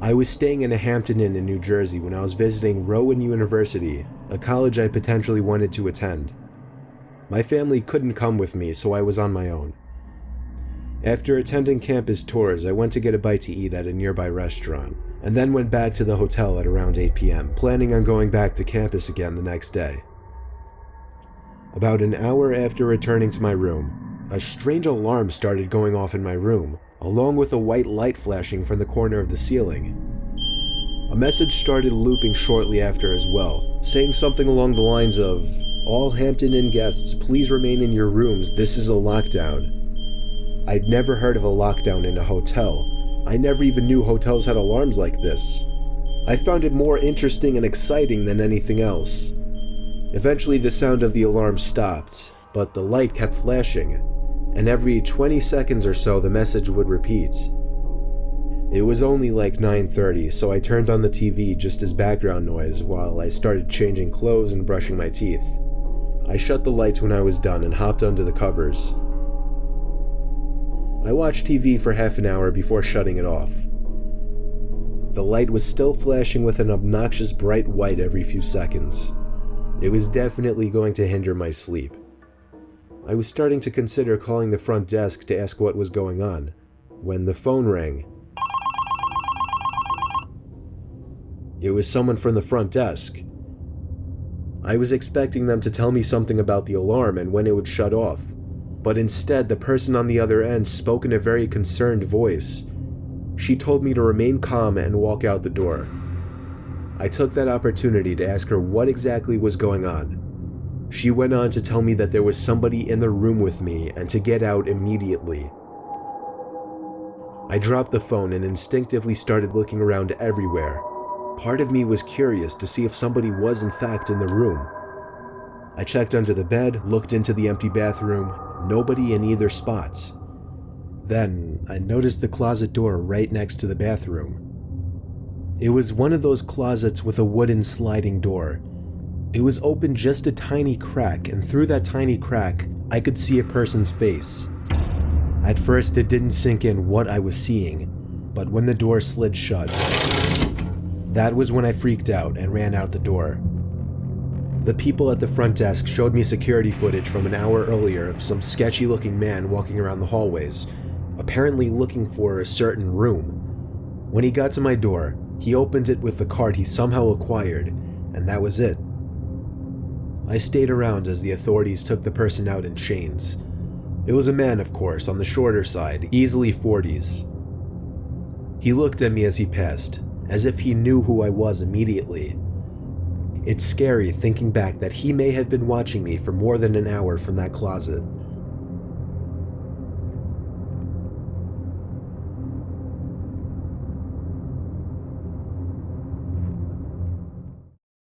I was staying in a Hampton Inn in New Jersey when I was visiting Rowan University, a college I potentially wanted to attend. My family couldn't come with me, so I was on my own. After attending campus tours, I went to get a bite to eat at a nearby restaurant, and then went back to the hotel at around 8 p.m., planning on going back to campus again the next day. About an hour after returning to my room, a strange alarm started going off in my room, along with a white light flashing from the corner of the ceiling. A message started looping shortly after as well, saying something along the lines of, "All Hampton Inn guests, please remain in your rooms, this is a lockdown." I'd never heard of a lockdown in a hotel. I never even knew hotels had alarms like this. I found it more interesting and exciting than anything else. Eventually the sound of the alarm stopped, but the light kept flashing, and every 20 seconds or so the message would repeat. It was only like 9:30, so I turned on the TV just as background noise while I started changing clothes and brushing my teeth. I shut the lights when I was done and hopped under the covers. I watched TV for half an hour before shutting it off. The light was still flashing with an obnoxious bright white every few seconds. It was definitely going to hinder my sleep. I was starting to consider calling the front desk to ask what was going on, when the phone rang. It was someone from the front desk. I was expecting them to tell me something about the alarm and when it would shut off, but instead the person on the other end spoke in a very concerned voice. She told me to remain calm and walk out the door. I took that opportunity to ask her what exactly was going on. She went on to tell me that there was somebody in the room with me and to get out immediately. I dropped the phone and instinctively started looking around everywhere. Part of me was curious to see if somebody was in fact in the room. I checked under the bed, looked into the empty bathroom, nobody in either spot. Then I noticed the closet door right next to the bathroom. It was one of those closets with a wooden sliding door. It was open just a tiny crack, and through that tiny crack, I could see a person's face. At first, it didn't sink in what I was seeing, but when the door slid shut, that was when I freaked out and ran out the door. The people at the front desk showed me security footage from an hour earlier of some sketchy-looking man walking around the hallways, apparently looking for a certain room. When he got to my door, he opened it with the card he somehow acquired, and that was it. I stayed around as the authorities took the person out in chains. It was a man, of course, on the shorter side, easily 40s. He looked at me as he passed, as if he knew who I was immediately. It's scary thinking back that he may have been watching me for more than an hour from that closet.